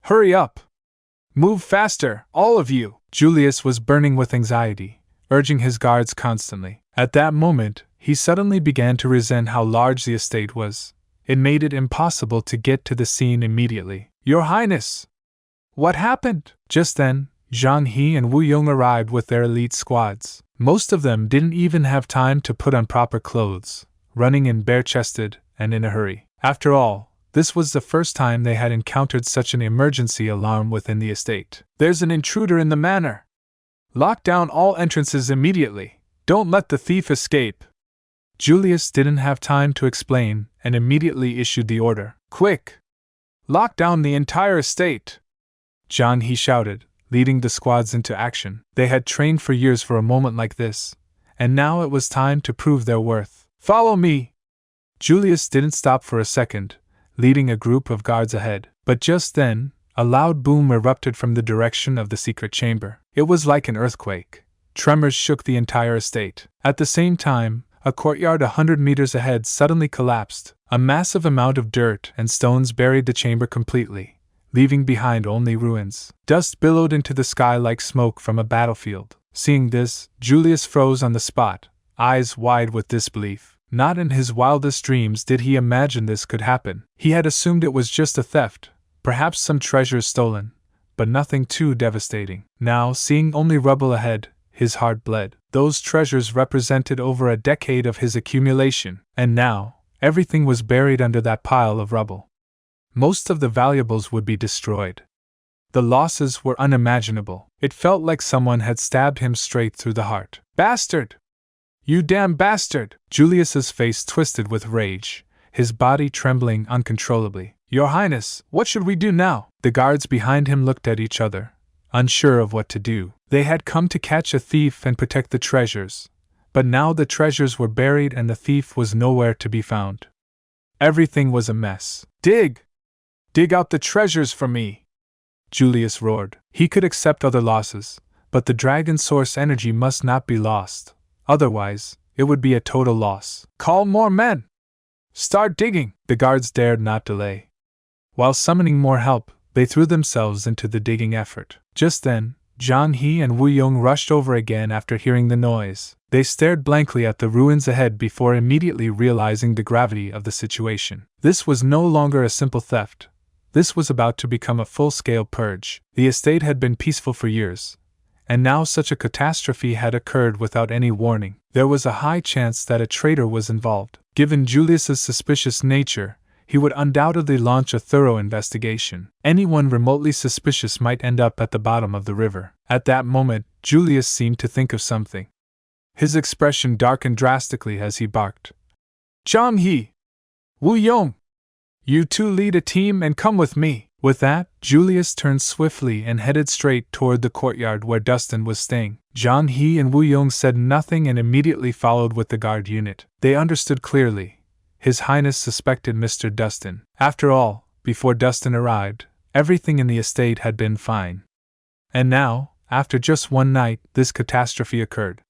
Hurry up! Move faster, all of you! Julius was burning with anxiety, urging his guards constantly. At that moment, he suddenly began to resent how large the estate was. It made it impossible to get to the scene immediately. Your Highness! What happened? Just then, Zhang He and Wu Yong arrived with their elite squads. Most of them didn't even have time to put on proper clothes, running in bare-chested and in a hurry. After all, this was the first time they had encountered such an emergency alarm within the estate. There's an intruder in the manor! Lock down all entrances immediately! Don't let the thief escape! Julius didn't have time to explain and immediately issued the order. Quick! Lock down the entire estate! Zhang He shouted, leading the squads into action. They had trained for years for a moment like this, and now it was time to prove their worth. Follow me! Julius didn't stop for a second, leading a group of guards ahead. But just then, a loud boom erupted from the direction of the secret chamber. It was like an earthquake. Tremors shook the entire estate. At the same time, a courtyard 100 meters ahead suddenly collapsed. A massive amount of dirt and stones buried the chamber completely, leaving behind only ruins. Dust billowed into the sky like smoke from a battlefield. Seeing this, Julius froze on the spot, eyes wide with disbelief. Not in his wildest dreams did he imagine this could happen. He had assumed it was just a theft, perhaps some treasures stolen, but nothing too devastating. Now, seeing only rubble ahead, his heart bled. Those treasures represented over a decade of his accumulation, and now, everything was buried under that pile of rubble. Most of the valuables would be destroyed. The losses were unimaginable. It felt like someone had stabbed him straight through the heart. Bastard! You damn bastard! Julius's face twisted with rage, his body trembling uncontrollably. Your Highness, what should we do now? The guards behind him looked at each other, unsure of what to do. They had come to catch a thief and protect the treasures, but now the treasures were buried and the thief was nowhere to be found. Everything was a mess. Dig! Dig out the treasures for me! Julius roared. He could accept other losses, but the dragon source energy must not be lost. Otherwise, it would be a total loss. Call more men! Start digging! The guards dared not delay. While summoning more help, they threw themselves into the digging effort. Just then, Zhang He and Wu Yong rushed over again after hearing the noise. They stared blankly at the ruins ahead before immediately realizing the gravity of the situation. This was no longer a simple theft. This was about to become a full-scale purge. The estate had been peaceful for years, and now such a catastrophe had occurred without any warning. There was a high chance that a traitor was involved. Given Julius's suspicious nature, he would undoubtedly launch a thorough investigation. Anyone remotely suspicious might end up at the bottom of the river. At that moment, Julius seemed to think of something. His expression darkened drastically as he barked. Zhang He! Wu Yong! You two lead a team and come with me. With that, Julius turned swiftly and headed straight toward the courtyard where Dustin was staying. Zhang He and Wu Yong said nothing and immediately followed with the guard unit. They understood clearly. His Highness suspected Mr. Dustin. After all, before Dustin arrived, everything in the estate had been fine. And now, after just one night, this catastrophe occurred.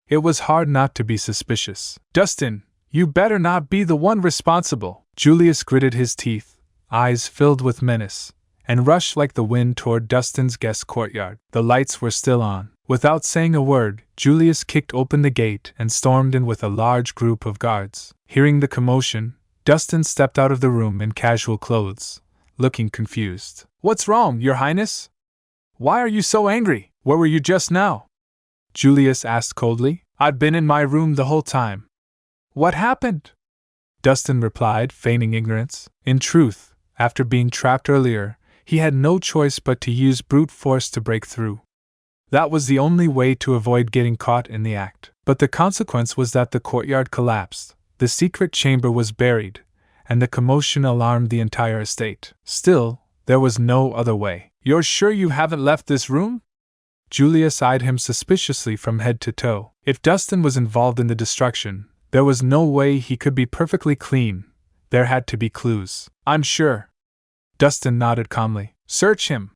It was hard not to be suspicious. Dustin, you better not be the one responsible. Julius gritted his teeth, eyes filled with menace, and rushed like the wind toward Dustin's guest courtyard. The lights were still on. Without saying a word, Julius kicked open the gate and stormed in with a large group of guards. Hearing the commotion, Dustin stepped out of the room in casual clothes, looking confused. What's wrong, Your Highness? Why are you so angry? Where were you just now? Julius asked coldly. I've been in my room the whole time. What happened? Dustin replied, feigning ignorance. In truth, after being trapped earlier, he had no choice but to use brute force to break through. That was the only way to avoid getting caught in the act. But the consequence was that the courtyard collapsed, the secret chamber was buried, and the commotion alarmed the entire estate. Still, there was no other way. You're sure you haven't left this room? Julius eyed him suspiciously from head to toe. If Dustin was involved in the destruction, there was no way he could be perfectly clean. There had to be clues. I'm sure. Dustin nodded calmly. Search him.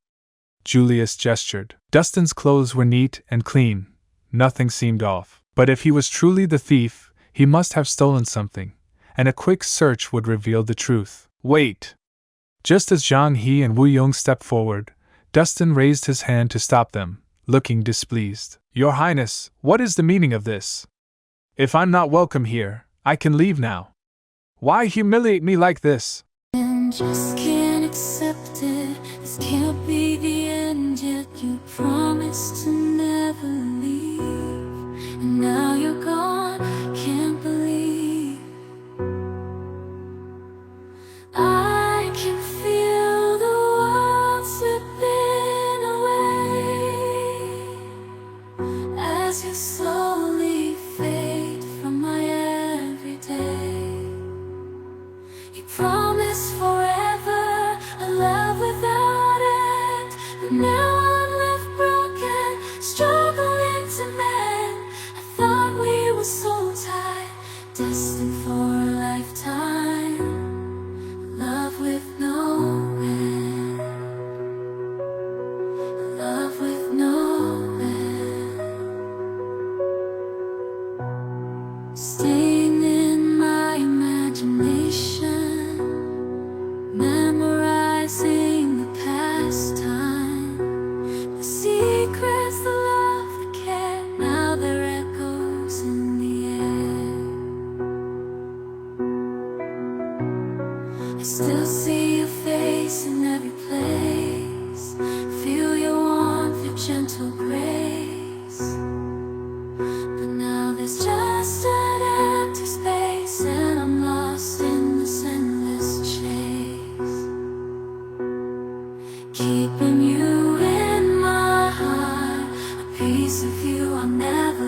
Julius gestured. Dustin's clothes were neat and clean. Nothing seemed off. But if he was truly the thief, he must have stolen something, and a quick search would reveal the truth. Wait! Just as Zhang He and Wu Yong stepped forward, Dustin raised his hand to stop them, looking displeased. Your Highness, what is the meaning of this? If I'm not welcome here, I can leave now. Why humiliate me like this? And just can't accept it. This can't be the end yet. You promised to never leave, and now you're gone. Can't believe I can feel the world slipping away as you slowly fade from my everyday. You promised forever a love without end, but now I'm left broken, struggling to mend. I thought we were so tied, destined for a lifetime, love with no end, love with no end. Staying in my imagination, memorizing the past time, the secrets, the love, the care. Now they're echoes in the air. I still see your face in every place, feel your warmth, your gentle grace. But now there's just an empty space, and I'm lost in this endless chase. Keeping you in my heart, a piece of you I'll never